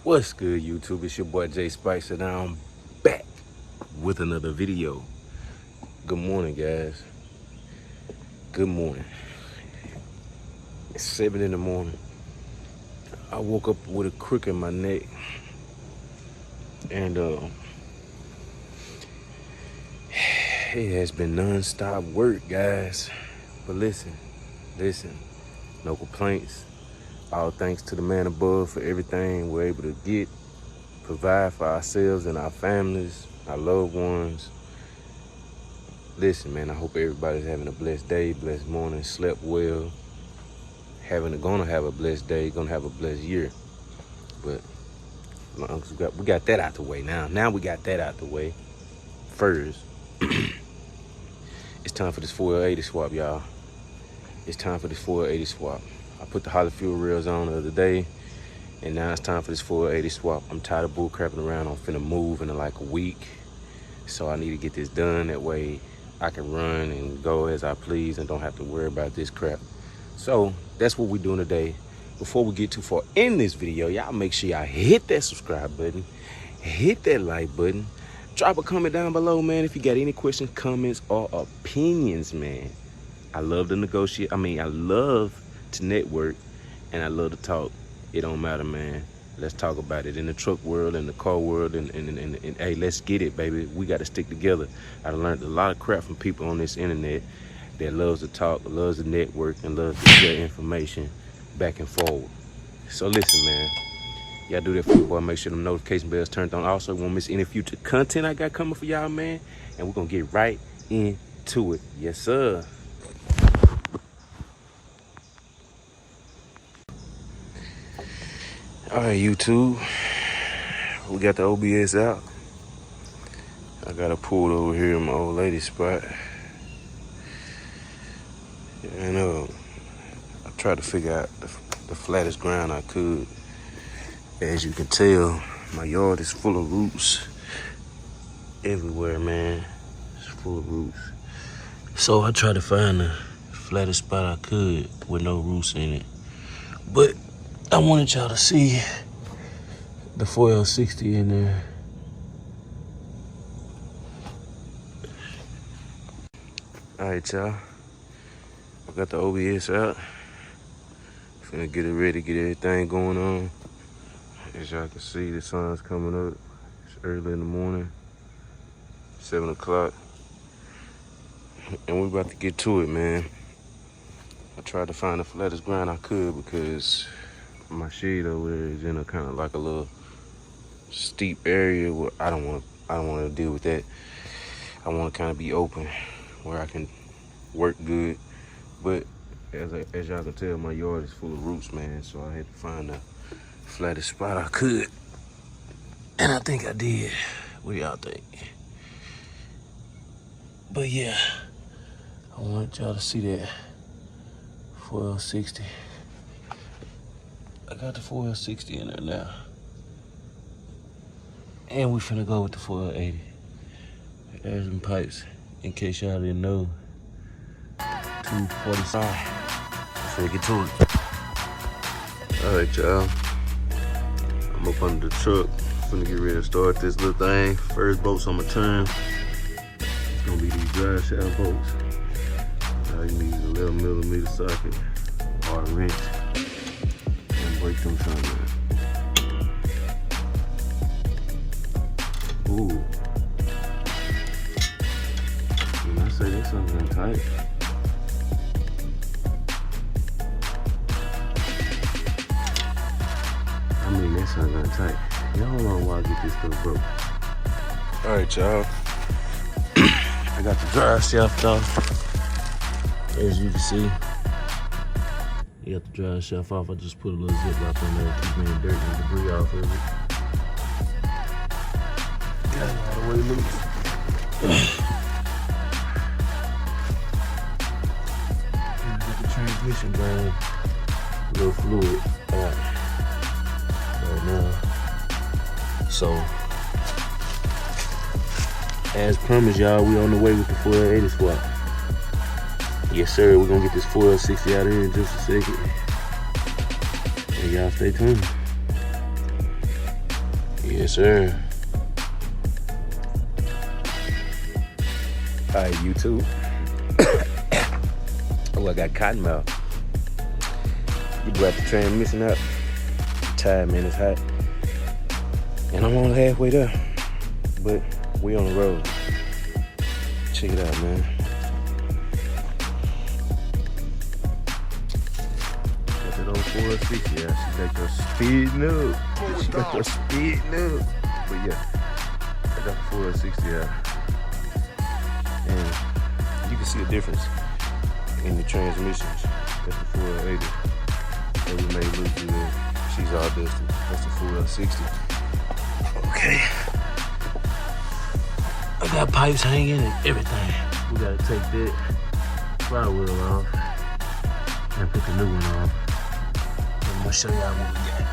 What's good, YouTube? It's your boy Jay Spice, and I'm back with another video. Good morning, guys. Good morning. It's 7 in the morning. I woke up with a crook in my neck, and it has been non-stop work, guys. But listen, no complaints. All thanks to the man above for everything we're able to get, provide for ourselves and our families, our loved ones. Listen, man, I hope everybody's having a blessed day, blessed morning, slept well, gonna have a blessed day, gonna have a blessed year. But my uncles we got that out the way now. Now we got that out the way. First, it's time for this 4L80 swap, y'all. It's time for this 4L80 swap. I put the Holly fuel rails on the other day, and now it's time for this 4L80 swap. I'm tired of bull crapping around. I'm finna move in like a week, so I need to get this done. That way I can run and go as I please and don't have to worry about this crap. So that's what we're doing today. Before we get too far in this video, y'all make sure y'all hit that subscribe button, hit that like button, drop a comment down below, man, if you got any questions, comments, or opinions, man. I love to negotiate. I love to network, and I love to talk. It don't matter, man. Let's talk about it in the truck world, in the car world, and hey, let's get it, baby. We got to stick together. I learned a lot of crap from people on this internet that loves to talk, loves to network, and loves to share information back and forward. So listen, man, y'all do that for me, boy. Make sure them notification bells turned on. Also, won't miss any future content I got coming for y'all, man. And we're gonna get right into it. Yes, sir. All right, YouTube, we got the OBS out. I got it pulled over here in my old lady spot. And I tried to figure out the flattest ground I could. As you can tell, my yard is full of roots everywhere, man. It's full of roots. So I tried to find the flattest spot I could with no roots in it. But I wanted y'all to see the 4L60 in there. All right, y'all. I got the OBS out. Finna get it ready, get everything going on. As y'all can see, the sun's coming up. It's early in the morning, 7 o'clock. And we're about to get to it, man. I tried to find the flattest ground I could because my shed over there is in a kind of like a little steep area where I don't want to deal with that. I want to kind of be open where I can work good. But as y'all can tell, my yard is full of roots, man. So I had to find the flattest spot I could, and I think I did. What do y'all think? But yeah, I want y'all to see that 4L60. I got the 4L60 in there now. And we finna go with the 4L80. There's some pipes, in case y'all didn't know. 245. Let's finna get to it. All right, y'all. I'm up under the truck. Finna get ready to start this little thing. First bolts on my turn. It's gonna be these drive shaft bolts. All you need is a 11mm socket or a wrench. Break them somewhere. Ooh. When I say that something tight. I mean that something tight. Y'all hold on while I get this stuff broke. Alright, y'all. I got the drive shaft off. As you can see. You got the drive shaft off. I just put a little zip lock on there to keep any dirt and debris off of it. Got it all the way loose. And got the transmission drain, a little fluid out right now. So, as promised, y'all, we on the way with the 4L80 swap. Yes, sir. We're gonna get this 4L60 out of here in just a second. And y'all stay tuned. Yes, sir. All right, YouTube. Oh, I got cotton mouth. You brought the transmission up. I'm tired, man. It's hot. And I'm only halfway there. But we on the road. Check it out, man. Got that old 460. Yeah, she back there speeding up. She back there speeding up. But yeah, I got the 460 out. And you can see a difference in the transmissions. That's the 480 that we made look good. She's all dusty. That's the 460. Okay. I got pipes hanging and everything. We gotta take that flywheel off and put the new one on. And I'm gonna show y'all what we got.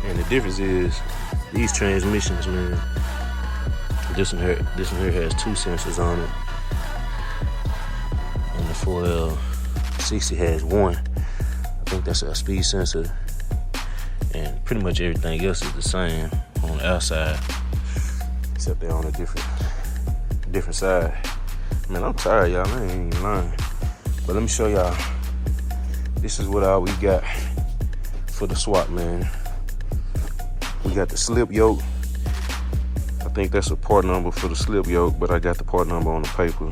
And the difference is these transmissions, man. This one here has 2 sensors on it, and the 4L60 has 1. I think that's a speed sensor, and pretty much everything else is the same on the outside, except they're on a different side. Man, I'm tired, y'all. I ain't even lying. But let me show y'all. This is what all we got for the swap, man. We got the slip yoke. I think that's a part number for the slip yoke, but I got the part number on the paper.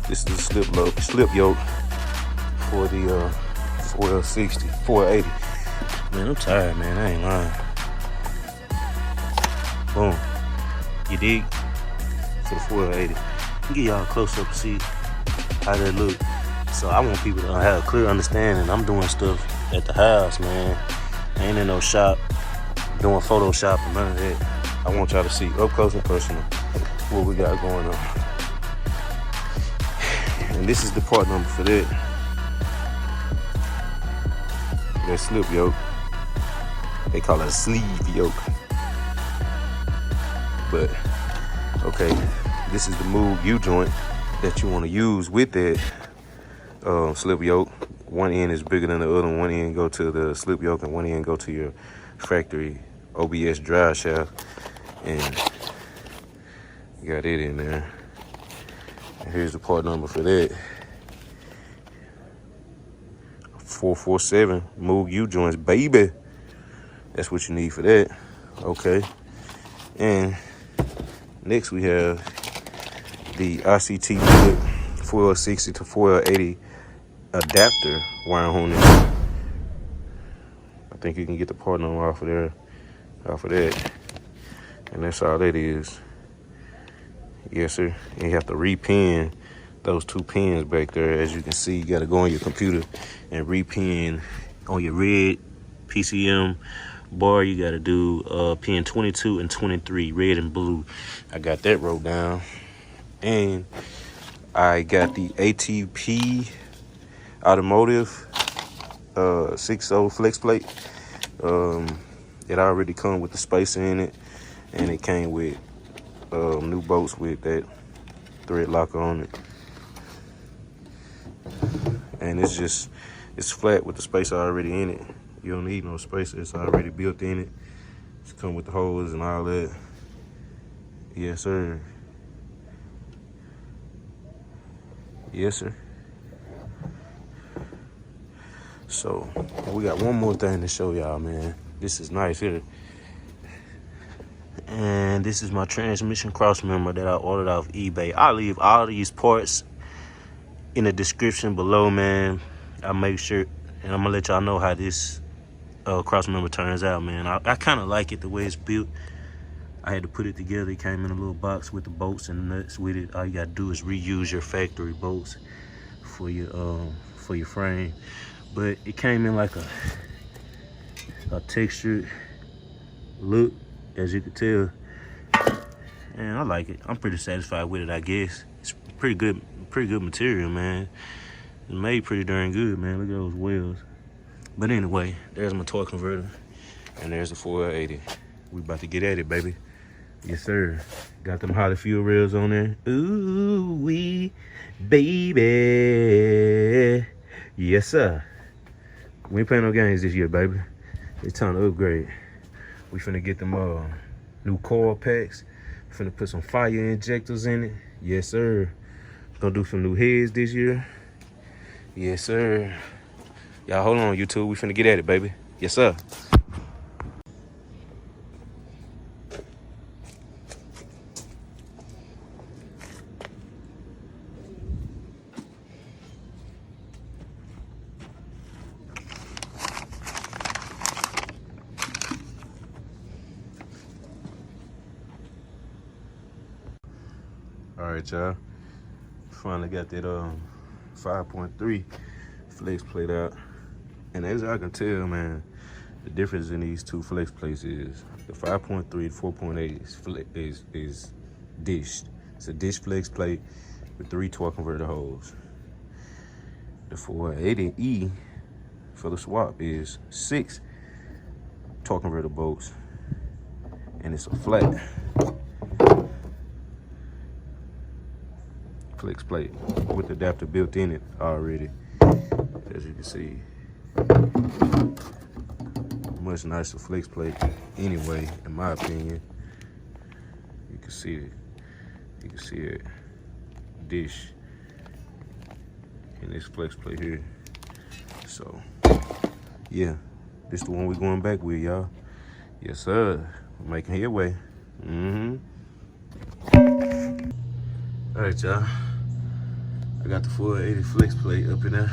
This is the slip yoke for the 4L60, 480. Man, I'm tired, man. I ain't lying. Boom. You dig? For the 480. I'll give y'all a close up to see how that look. So I want people to have a clear understanding. I'm doing stuff at the house, man. I ain't in no shop doing Photoshop and none of that. I want y'all to see up close and personal what we got going on. And this is the part number for that. That slip yoke. They call it a sleeve yoke. But, okay, this is the MOOG U-joint that you want to use with that slip yoke. One end is bigger than the other. One end go to the slip yoke and one end go to your factory OBS drive shaft. And you got it in there. And here's the part number for that. 447 MOOG U-joints, baby. That's what you need for that. Okay. And next we have the ICT 4L60 to 4L80 adapter wire harness. I think you can get the part number off of there, off of that. And that's all that is. Yes, sir. And you have to repin those 2 pins back there. As you can see, you got to go on your computer and repin on your red PCM bar. You got to do pin 22 and 23, red and blue. I got that wrote down. And I got the ATP Automotive 6.0 flex plate. It already come with the spacer in it. And it came with new bolts with that thread locker on it. And it's flat with the spacer already in it. You don't need no spacer, it's already built in it. It's come with the holes and all that. Yes, sir. Yes, sir. So, we got one more thing to show y'all, man. This is nice here. And this is my transmission cross member that I ordered off eBay. I'll leave all these parts in the description below, man. I'll make sure, and I'm gonna let y'all know how this cross member turns out, man. I kind of like it the way it's built. I had to put it together. It came in a little box with the bolts and the nuts with it. All you gotta do is reuse your factory bolts for your frame. But it came in like a textured look, as you can tell. And I like it. I'm pretty satisfied with it, I guess. It's pretty good material, man. It's made pretty darn good, man. Look at those wheels. But anyway, there's my torque converter. And there's the 4L80. We about to get at it, baby. Yes, sir. Got them Holly fuel rails on there. Ooh, wee, baby. Yes, sir. We ain't playing no games this year, baby. It's time to upgrade. We finna get them new coil packs. Finna put some fire injectors in it. Yes, sir. Gonna do some new heads this year. Yes, sir. Y'all hold on, YouTube. We finna get at it, baby. Yes, sir. All right, y'all. Finally got that 5.3 flex plate out. And as I can tell, man, the difference in these two flex plates is the 5.3 to 4.8 is dished. It's a dish flex plate with 3 torque converter holes. The 480E for the swap is 6 torque converter bolts, and it's a flat flex plate with adapter built in it already. As you can see, much nicer flex plate anyway, in my opinion. You can see it. You can see it. Dish in this flex plate here. So yeah, this the one we're going back with, y'all. Yes, sir. We're making headway. All right, y'all. I got the 480 flex plate up in there.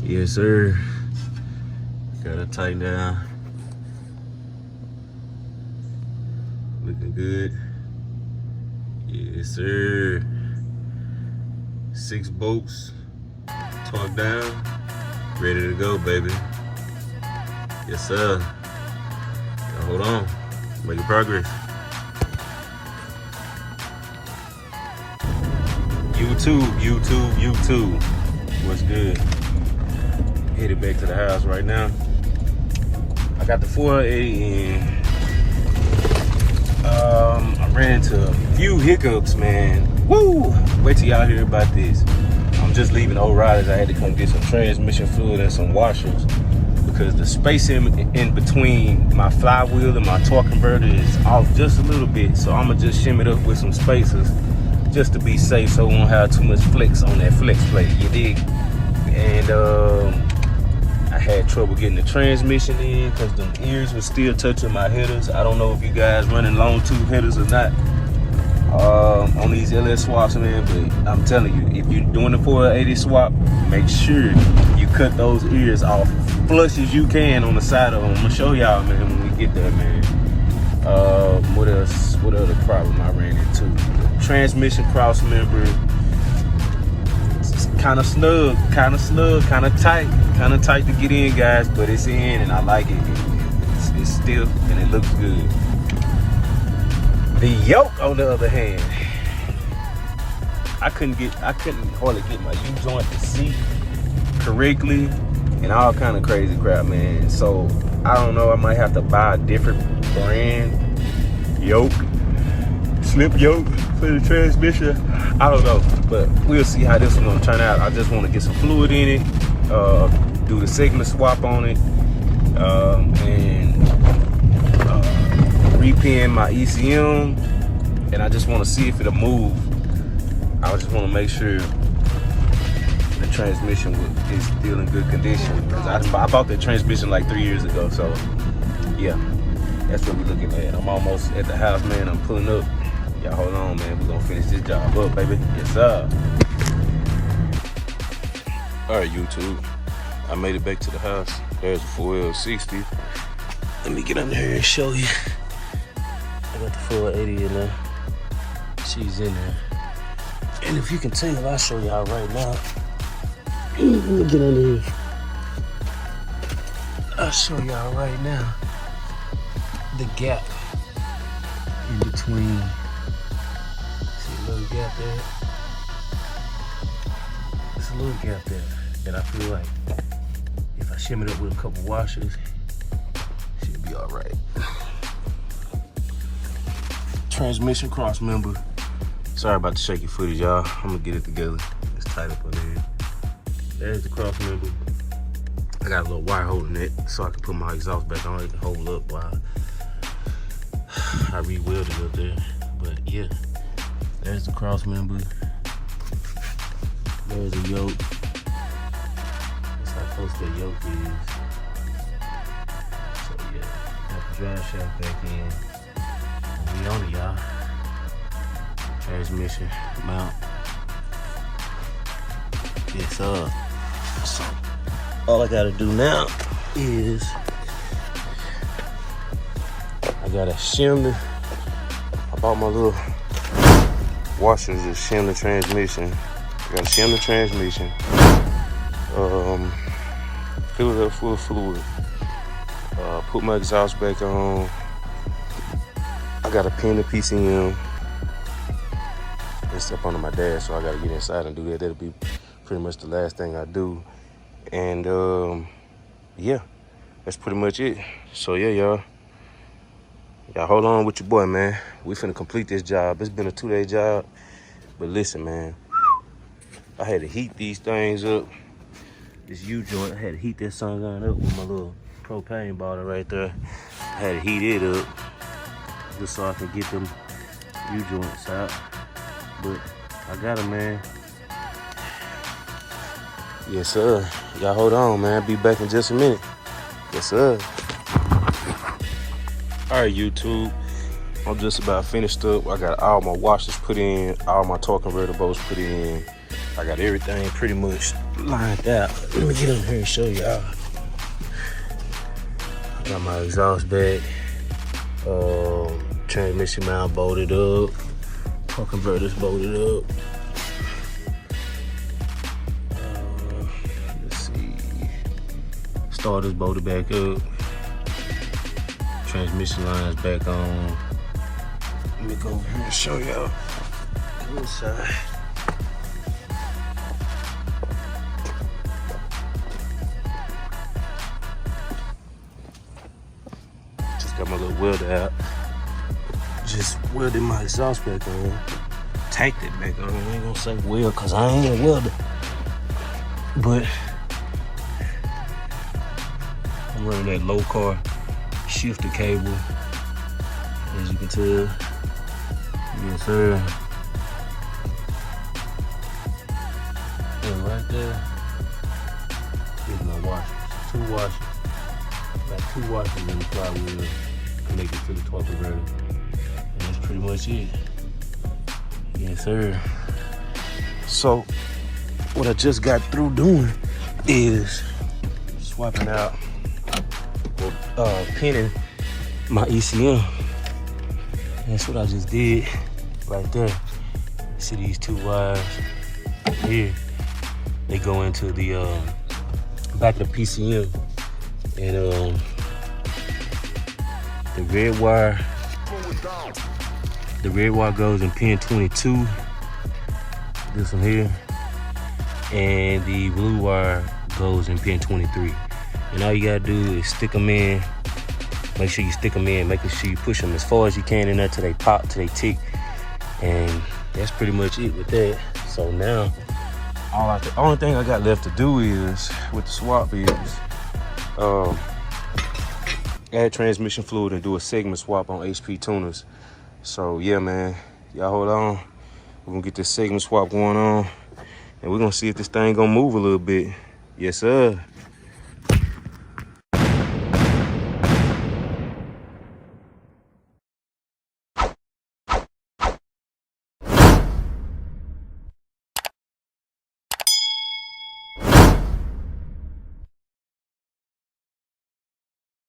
Yes, sir. Gotta tighten down. Looking good. Yes, sir. 6 bolts, torque down, ready to go, baby. Yes, sir. Now, hold on, making progress. YouTube. What's good? Headed back to the house right now. I got the 480 in. I ran into a few hiccups, man. Woo! Wait till y'all hear about this. I'm just leaving O'Reilly's. I had to come get some transmission fluid and some washers because the spacing in between my flywheel and my torque converter is off just a little bit. So I'm gonna just shim it up with some spacers just to be safe, so we won't have too much flex on that flex plate. You dig? And I had trouble getting the transmission in because the ears were still touching my headers. I don't know if you guys running long tube headers or not on these Ls swaps, man, but I'm telling you, if you're doing the 480 swap, make sure you cut those ears off flush as you can on the side of them. I'm gonna show y'all, man, when we get there, man. What else? What other problem I ran into? The transmission cross member. Kind of snug, kind of tight to get in, guys, but it's in and I like it. It's stiff and it looks good. The yoke, on the other hand, I couldn't hardly get my U-joint to seat correctly and all kind of crazy crap, man. So I don't know, I might have to buy a different brand yoke, slip yoke for the transmission. I don't know, but we'll see how this one's gonna turn out. I just want to get some fluid in it, do the segment swap on it, and repin my ECM, and I just want to see if it'll move. I just want to make sure the transmission is still in good condition, because I bought that transmission like 3 years ago. So yeah, that's what we're looking at. I'm almost at the house, man. I'm pulling up. Y'all hold on, man. We're gonna finish this job up, baby. Yes, sir. All right, YouTube. I made it back to the house. There's a 4L60. Let me get under here and show you. I got the 480 in there. She's in there. And if you can tell, I'll show y'all right now. Let me get under here. I'll show y'all right now the gap in between. Little gap there. There's a little gap there, and I feel like if I shim it up with a couple washers, it should be all right. Transmission cross member. Sorry about the shaky footage, y'all. I'm gonna get it together. It's tight up under here. There's the cross member. I got a little wire holding it so I can put my exhaust back on. It can hold up while I re-welded it up there. But yeah, there's the cross member. There's the yoke. That's how close the yoke is. So yeah, got the drive shaft back in. We on it, y'all. Transmission mount. Yes, so all I gotta do now is I gotta shim the. I bought my little washers to shim the transmission. I gotta shim the transmission. Fill it up full of fluid. Put my exhaust back on. I gotta pin the PCM. It's up under my dash, so I gotta get inside and do that. That'll be pretty much the last thing I do. And yeah, that's pretty much it. So yeah, y'all hold on with your boy, man. We finna complete this job. It's been a 2-day job, but listen, man, I had to heat these things up. This U-joint, I had to heat this sun gun up with my little propane bottle right there. I had to heat it up just so I can get them U-joints out. But I got them, man. Yes, sir. Y'all hold on, man. I'll be back in just a minute. Yes, sir. All right, YouTube. I'm just about finished up. I got all my washers put in, all my torque converter bolts put in. I got everything pretty much lined out. Let me get in here and show y'all. I got my exhaust back. Transmission mount bolted up. Torque converters bolted up. Starters bolted back up. Transmission lines back on. Let me go over here and show y'all inside. Just got my little welder out. Just welded my exhaust back on. Tacked it back on. I ain't gonna say weld because I ain't a welder. But I'm running that low car shifter cable, as you can tell. Yes, sir. And right there is my washers. 2 washers. Got 2 washers in the flywheel connected to the torque converter. And that's pretty much it. Yes, sir. So what I just got through doing is swapping out, pinning my ECM. That's what I just did right there. See these 2 wires here? They go into the back of the PCM, and the red wire goes in pin 22. This one here, and the blue wire goes in pin 23. And all you gotta do is stick them in. Make sure you stick them in, making sure you push them as far as you can in there till they pop, till they tick. And that's pretty much it with that. So now, the only thing I got left to do is, with the swap is, add transmission fluid and do a segment swap on HP tuners. So yeah, man, y'all hold on. We're gonna get this segment swap going on, and we're gonna see if this thing gonna move a little bit. Yes, sir.